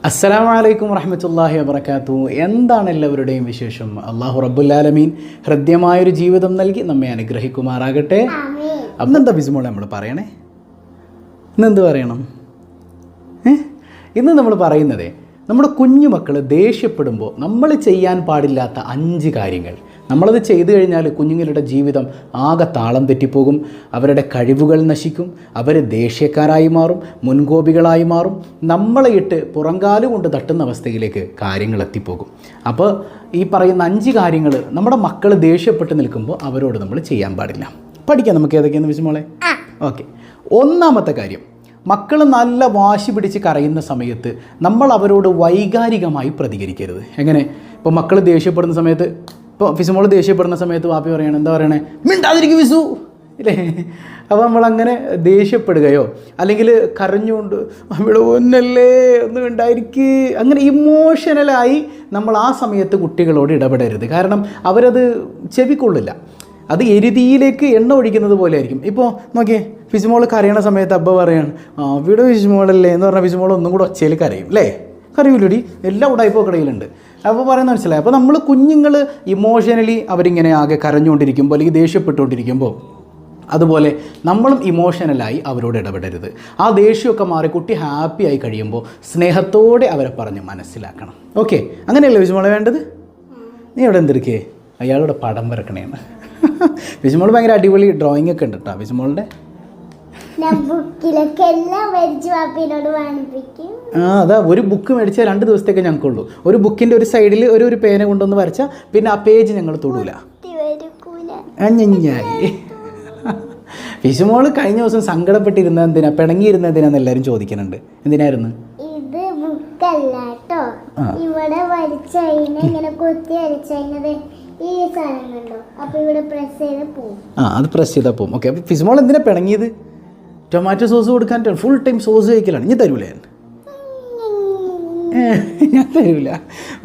അസ്സലാമു അലൈക്കും വറഹ്മത്തുള്ളാഹി വബറകാതുഹു. എന്താണ് എല്ലാവരുടെയും വിശേഷം? അല്ലാഹു റബ്ബുൽ ആലമീൻ ഹൃദ്യമായൊരു ജീവിതം നൽകി നമ്മെ അനുഗ്രഹിക്കുമാറാകട്ടെ. അന്നെന്താ ബിസ്മോളെ നമ്മൾ പറയണേ? ഇന്നെന്ത് പറയണം? ഇന്ന് നമ്മൾ പറയുന്നത് നമ്മുടെ കുഞ്ഞുമക്കൾ ദേഷ്യപ്പെടുമ്പോൾ നമ്മൾ ചെയ്യാൻ പാടില്ലാത്ത 5 കാര്യങ്ങൾ. നമ്മളത് ചെയ്തു കഴിഞ്ഞാൽ കുഞ്ഞുങ്ങളുടെ ജീവിതം ആകെ താളം തെറ്റിപ്പോകും, അവരുടെ കഴിവുകൾ നശിക്കും, അവർ ദേഷ്യക്കാരായി മാറും, മുൻകോപികളായി മാറും, നമ്മളെ ഇട്ട് പുറങ്കാല് കൊണ്ട് തട്ടുന്ന അവസ്ഥയിലേക്ക് കാര്യങ്ങൾ എത്തിപ്പോകും. അപ്പോൾ ഈ പറയുന്ന 5 കാര്യങ്ങൾ നമ്മുടെ മക്കൾ ദേഷ്യപ്പെട്ട് നിൽക്കുമ്പോൾ അവരോട് നമ്മൾ ചെയ്യാൻ പാടില്ല. പഠിക്കാം നമുക്ക് ഏതൊക്കെയാണെന്ന് വിശ്മോളെ? ഓക്കെ. ഒന്നാമത്തെ കാര്യം, മക്കൾ നല്ല വാശി പിടിച്ച് കരയുന്ന സമയത്ത് നമ്മൾ അവരോട് വൈകാരികമായി പ്രതികരിക്കരുത്. എങ്ങനെ? ഇപ്പോൾ മക്കൾ ദേഷ്യപ്പെടുന്ന സമയത്ത്, ഇപ്പോൾ ഫിസുമോൾ ദേഷ്യപ്പെടുന്ന സമയത്ത് വാപ്പി പറയണം, എന്താ പറയണേ? മിണ്ടാതിരിക്കും ഫിസു ഇല്ലേ? അപ്പോൾ നമ്മളങ്ങനെ ദേഷ്യപ്പെടുകയോ അല്ലെങ്കിൽ കരഞ്ഞുകൊണ്ട് അവിടെ ഒന്നല്ലേ ഒന്ന് മിണ്ടായിരിക്കുക, അങ്ങനെ ഇമോഷണലായി നമ്മൾ ആ സമയത്ത് കുട്ടികളോട് ഇടപെടരുത്. കാരണം അവരത് ചെവിക്കൊള്ളില്ല. അത് എരുതിയിലേക്ക് എണ്ണ ഒഴിക്കുന്നത് പോലെ ആയിരിക്കും. ഇപ്പോൾ നോക്കിയേ, ഫിസുമോൾ കരയണ സമയത്ത് അബ്ബ പറയാണ്, അവിടെ ഫിസുമോളല്ലേ എന്ന് പറഞ്ഞാൽ ഫിസുമോൾ ഒന്നും കൂടെ ഒച്ചയിൽ കരയും അല്ലേ? കരയൂലടി, എല്ലാം ഉടായ്പോ കടയിലുണ്ട്. അപ്പോൾ പറയുന്നത് മനസ്സിലായി. അപ്പോൾ നമ്മൾ കുഞ്ഞുങ്ങൾ ഇമോഷണലി അവരിങ്ങനെ ആകെ കരഞ്ഞുകൊണ്ടിരിക്കുമ്പോൾ അല്ലെങ്കിൽ ദേഷ്യപ്പെട്ടുകൊണ്ടിരിക്കുമ്പോൾ അതുപോലെ നമ്മളും ഇമോഷണലായി അവരോട് ഇടപെടരുത്. ആ ദേഷ്യമൊക്കെ മാറി കുട്ടി ഹാപ്പി ആയി കഴിയുമ്പോൾ സ്നേഹത്തോടെ അവരെ പറഞ്ഞ് മനസ്സിലാക്കണം. ഓക്കെ, അങ്ങനെയല്ലേ ഫിസുമോളെ വേണ്ടത്? നീ എവിടെ എന്തിരിക്കേ? അയാളുടെ പടം വരക്കണേന്ന്. ഫിസുമോൾ ഭയങ്കര അടിപൊളി ഡ്രോയിങ് ഒക്കെ ഉണ്ട് കേട്ടോ ഫിസുമോളുടെ. അതാ, ഒരു ബുക്ക് മേടിച്ചാൽ 2 ദിവസത്തേക്ക് ഞങ്ങൾക്കുള്ളൂ. ഒരു ബുക്കിൻ്റെ ഒരു സൈഡിൽ ഒരു പേന കൊണ്ടുവന്ന് വരച്ചാൽ പിന്നെ ആ പേജ് ഞങ്ങൾ തൊടൂല. ഫിസുമോള് കഴിഞ്ഞ ദിവസം സങ്കടപ്പെട്ടിരുന്ന എന്തിനാ, പിണങ്ങിയിരുന്ന എന്തിനാന്ന് എല്ലാവരും ചോദിക്കുന്നുണ്ട്. എന്തിനായിരുന്നു? ഇത് ബുക്കല്ല കേട്ടോ, ഇവിടെ വരച്ചതിനെ ഇങ്ങനെ കൊത്തി വരച്ചത് ഈ സാധനം കണ്ടോ, അപ്പൊ ഇവിടെ പ്രസ് ചെയ്ത് പോകും. അത് പ്രസ് ചെയ്താൽ പോകും. ഓക്കെ. അപ്പോൾ ഫിസുമോൾ എന്തിനാ പിണങ്ങിയത്? ടൊമാറ്റോ സോസ് കൊടുക്കാൻ ഫുൾ ടൈം സോസ് കഴിക്കലാണ്. ഞാൻ തരൂലേ? ഞാൻ തരൂല.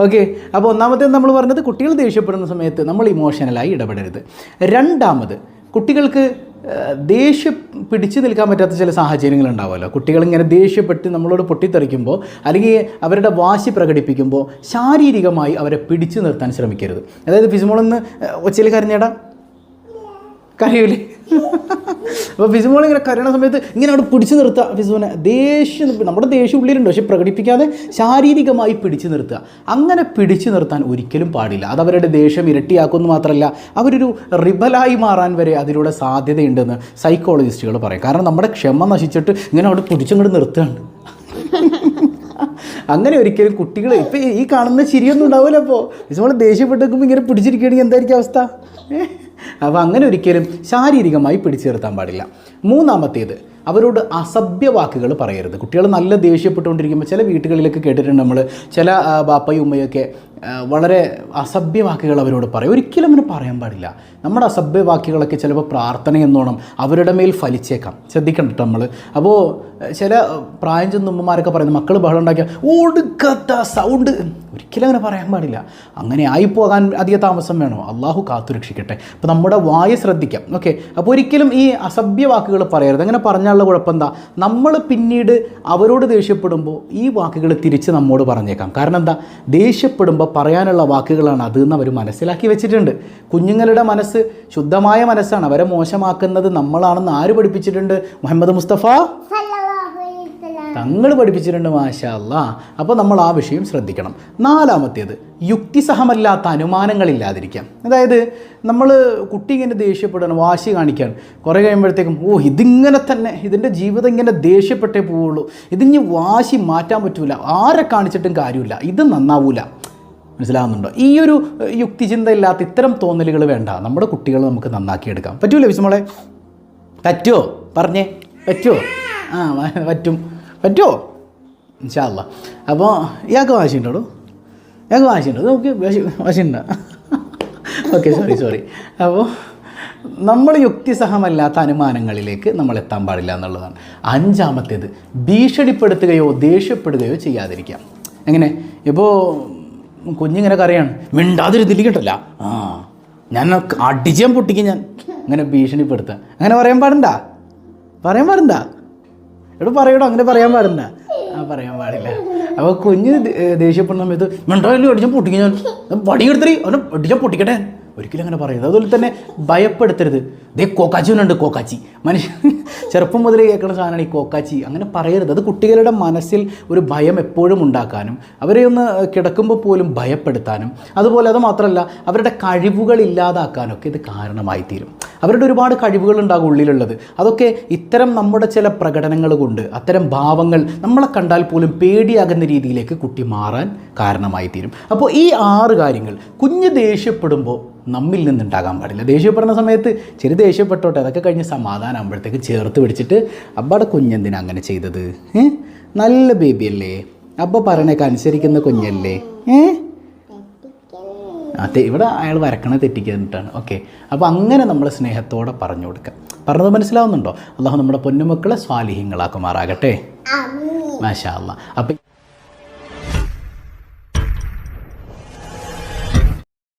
ഓക്കെ. അപ്പോൾ ഒന്നാമത്തെ നമ്മൾ പറഞ്ഞത് കുട്ടികൾ ദേഷ്യപ്പെടുന്ന സമയത്ത് നമ്മൾ ഇമോഷണലായി ഇടപെടരുത്. രണ്ടാമത്, കുട്ടികൾക്ക് ദേഷ്യം പിടിച്ചു നിൽക്കാൻ പറ്റാത്ത ചില സാഹചര്യങ്ങൾ ഉണ്ടാവുമല്ലോ. കുട്ടികളിങ്ങനെ ദേഷ്യപ്പെട്ട് നമ്മളോട് പൊട്ടിത്തെറിക്കുമ്പോൾ അല്ലെങ്കിൽ അവരുടെ വാശി പ്രകടിപ്പിക്കുമ്പോൾ ശാരീരികമായി അവരെ പിടിച്ചു നിർത്താൻ ശ്രമിക്കരുത്. അതായത് ഫിസുമോളൊന്ന് ഒച്ചയിൽ കരഞ്ഞേടാ, കരയൂലേ? അപ്പോൾ ഫിസുമോൾ ഇങ്ങനെ കരയണ സമയത്ത് ഇങ്ങനെ അവിടെ പിടിച്ചു നിർത്തുക. ഫിസുവിനെ ദേഷ്യം, നമ്മുടെ ദേഷ്യം ഉള്ളിലുണ്ട്, പക്ഷെ പ്രകടിപ്പിക്കാതെ ശാരീരികമായി പിടിച്ചു നിർത്തുക. അങ്ങനെ പിടിച്ചു നിർത്താൻ ഒരിക്കലും പാടില്ല. അതവരുടെ ദേഷ്യം ഇരട്ടിയാക്കുമെന്ന് മാത്രമല്ല, അവരൊരു റിബലായി മാറാൻ വരെ അതിലൂടെ സാധ്യതയുണ്ടെന്ന് സൈക്കോളജിസ്റ്റുകൾ പറയും. കാരണം നമ്മുടെ ക്ഷമ നശിച്ചിട്ട് ഇങ്ങനെ അവിടെ പിടിച്ചങ്ങോട്ട് നിർത്തുകയാണ്. അങ്ങനെ ഒരിക്കലും കുട്ടികൾ ഇപ്പം ഈ കാണുന്ന ചിരിയൊന്നും ഉണ്ടാവില്ല. അപ്പോൾ ഫിസുമോൾ ദേഷ്യപ്പെട്ട് നിൽക്കുമ്പോൾ ഇങ്ങനെ പിടിച്ചിരിക്കുകയാണെങ്കിൽ എന്തായിരിക്കും അവസ്ഥ? അപ്പോൾ അങ്ങനെ ഒരിക്കലും ശാരീരികമായി പിടിച്ചു നിർത്താൻ പാടില്ല. മൂന്നാമത്തേത്, അവരോട് അസഭ്യ വാക്കുകൾ പറയരുത്. കുട്ടികൾ നല്ല ദേഷ്യപ്പെട്ടുകൊണ്ടിരിക്കുമ്പോൾ ചില വീട്ടുകളിലൊക്കെ കേട്ടിട്ടുണ്ട് നമ്മൾ, ചില ബാപ്പയും ഉമ്മയൊക്കെ വളരെ അസഭ്യ വാക്കുകൾ അവരോട് പറയും. ഒരിക്കലും അങ്ങനെ പറയാൻ പാടില്ല. നമ്മുടെ അസഭ്യ വാക്കുകളൊക്കെ ചിലപ്പോൾ പ്രാർത്ഥന എന്നോണം അവരുടെ മേൽ ഫലിച്ചേക്കാം. ശ്രദ്ധിക്കണം കേട്ടോ നമ്മൾ. അപ്പോൾ ചില പ്രായം ചെന്ന ഉമ്മമാരൊക്കെ പറയുന്നത്, മക്കൾ ബഹളം ഉണ്ടാക്കിയാൽ ഒടുക്കത്ത സൗണ്ട്, ഒരിക്കലും അങ്ങനെ പറയാൻ പാടില്ല. അങ്ങനെ ആയിപ്പോകാൻ അധിക താമസം വേണോ? അള്ളാഹു കാത്തുരക്ഷിക്കട്ടെ. അപ്പോൾ നമ്മുടെ വായ ശ്രദ്ധിക്കാം. ഓക്കെ. അപ്പോൾ ഒരിക്കലും ഈ അസഭ്യ വാക്കുകൾ പറയരുത്. അങ്ങനെ പറഞ്ഞാലുള്ള കുഴപ്പം എന്താ? നമ്മൾ പിന്നീട് അവരോട് ദേഷ്യപ്പെടുമ്പോൾ ഈ വാക്കുകൾ തിരിച്ച് നമ്മോട് പറഞ്ഞേക്കാം. കാരണം എന്താ? ദേഷ്യപ്പെടുമ്പോൾ പറയാനുള്ള വാക്കുകളാണ് അത് എന്ന് അവർ മനസ്സിലാക്കി വെച്ചിട്ടുണ്ട്. കുഞ്ഞുങ്ങളുടെ മനസ്സ് ശുദ്ധമായ മനസ്സാണ്. അവരെ മോശമാക്കുന്നത് നമ്മളാണെന്ന് ആര് പഠിപ്പിച്ചിട്ടുണ്ട്? മുഹമ്മദ് മുസ്തഫ തങ്ങൾ പഠിപ്പിച്ചിട്ടുണ്ട്. മാഷാ അല്ലാ. അപ്പോൾ നമ്മൾ ആ വിഷയം ശ്രദ്ധിക്കണം. നാലാമത്തേത്, യുക്തിസഹമല്ലാത്ത അനുമാനങ്ങളില്ലാതിരിക്കാം. അതായത് നമ്മൾ കുട്ടി ഇങ്ങനെ ദേഷ്യപ്പെടണം, വാശി കാണിക്കുകയാണ്, കുറേ കഴിയുമ്പോഴത്തേക്കും ഇതിങ്ങനെ തന്നെ, ഇതിൻ്റെ ജീവിതം ഇങ്ങനെ ദേഷ്യപ്പെട്ടേ പോവുള്ളൂ, ഇതിന് വാശി മാറ്റാൻ പറ്റൂല, ആരെ കാണിച്ചിട്ടും കാര്യമില്ല, ഇത് നന്നാവൂല. മനസ്സിലാവുന്നുണ്ടോ? ഈ ഒരു യുക്തിചിന്തയില്ലാത്ത ഇത്തരം തോന്നലുകൾ വേണ്ട. നമ്മുടെ കുട്ടികളെ നമുക്ക് നന്നാക്കിയെടുക്കാം. പറ്റൂലേ ഫിസുമോളെ? പറ്റുമോ? പറഞ്ഞേ, പറ്റുമോ? പറ്റുമോ? ഇൻഷാ അല്ലാ. അപ്പോൾ ഇയാൾക്ക് വാശിയുണ്ടോ? ഇയാൾക്ക് വാശിയുണ്ടോ? നമുക്ക് വാശിയുണ്ടോ? Okay, sorry. അപ്പോൾ നമ്മൾ യുക്തിസഹമല്ലാത്ത അനുമാനങ്ങളിലേക്ക് നമ്മൾ എത്താൻ പാടില്ല എന്നുള്ളതാണ്. അഞ്ചാമത്തേത്, ഭീഷണിപ്പെടുത്തുകയോ ദേഷ്യപ്പെടുകയോ ചെയ്യാതിരിക്കാം. എങ്ങനെ? ഇപ്പോൾ കുഞ്ഞിങ്ങനെ കരയാണ്, മിണ്ടാതിരുന്നിരിക്കട്ടല്ല, ഞാൻ അടിച്ചാൻ പൊട്ടിക്കും, ഞാൻ അങ്ങനെ ഭീഷണിപ്പെടുത്തുക, അങ്ങനെ പറയാൻ പാടണ്ട. എവിടെ പറയടോ, അങ്ങനെ പറയാൻ പാടില്ല. പറയാൻ പാടില്ല. അപ്പോൾ കുഞ്ഞ് ദേഷ്യപ്പെടുന്ന സമയത്ത് മിണ്ടായാലും അടിച്ചാൽ പൊട്ടിക്കാൻ വടിയെടുത്തറി അവനെ അടിച്ചാൽ പൊട്ടിക്കട്ടെ, ഒരിക്കലും അങ്ങനെ പറയരുത്. അതുപോലെ തന്നെ ഭയപ്പെടുത്തരുത്. ദേ കോക്കാച്ചിനുണ്ട്, കോക്കാച്ചി. മനുഷ്യൻ ചെറുപ്പം മുതൽ കേൾക്കുന്ന സാധനമാണ് ഈ കോക്കാച്ചി. അങ്ങനെ പറയരുത്. അത് കുട്ടികളുടെ മനസ്സിൽ ഒരു ഭയം എപ്പോഴും ഉണ്ടാക്കാനും അവരെ ഒന്ന് കിടക്കുമ്പോൾ പോലും ഭയപ്പെടുത്താനും അതുപോലെ അത് മാത്രമല്ല അവരുടെ കഴിവുകൾ ഇല്ലാതാക്കാനും ഒക്കെ ഇത് കാരണമായി തീരും. അവരുടെ ഒരുപാട് കഴിവുകൾ ഉണ്ടാകും ഉള്ളിലുള്ളത്. അതൊക്കെ ഇത്തരം നമ്മുടെ ചില പ്രകടനങ്ങൾ കൊണ്ട് അത്തരം ഭാവങ്ങൾ നമ്മളെ കണ്ടാൽ പോലും പേടിയാകുന്ന രീതിയിലേക്ക് കുട്ടി മാറാൻ കാരണമായി തീരും. അപ്പോൾ ഈ 6 കാര്യങ്ങൾ കുഞ്ഞ് ദേഷ്യപ്പെടുമ്പോൾ നമ്മിൽ നിന്നുണ്ടാകാൻ പാടില്ല. ദേഷ്യപ്പെടുന്ന സമയത്ത് ചെറിയ ദേഷ്യപ്പെട്ടോട്ടെ, അതൊക്കെ കഴിഞ്ഞ് സമാധാനം ആകുമ്പോഴത്തേക്ക് ചേർത്ത് പിടിച്ചിട്ട് അബ്ബയുടെ കുഞ്ഞെന്തിനാ അങ്ങനെ ചെയ്തത്, നല്ല ബേബിയല്ലേ, അബ്ബ പറയണേക്ക് അനുസരിക്കുന്ന കുഞ്ഞല്ലേ, അതെ ഇവിടെ അയാൾ വരക്കണ തെറ്റിക്കാനിട്ടാണ്. ഓക്കെ, അപ്പോൾ അങ്ങനെ നമ്മൾ സ്നേഹത്തോടെ പറഞ്ഞു കൊടുക്കാം. പറഞ്ഞത് മനസ്സിലാവുന്നുണ്ടോ? അള്ളാഹു നമ്മുടെ പൊന്നുമക്കളെ സ്വാലിഹ്യങ്ങളാക്കുമാറാകട്ടെ. മാഷാ അല്ലാ. അപ്പം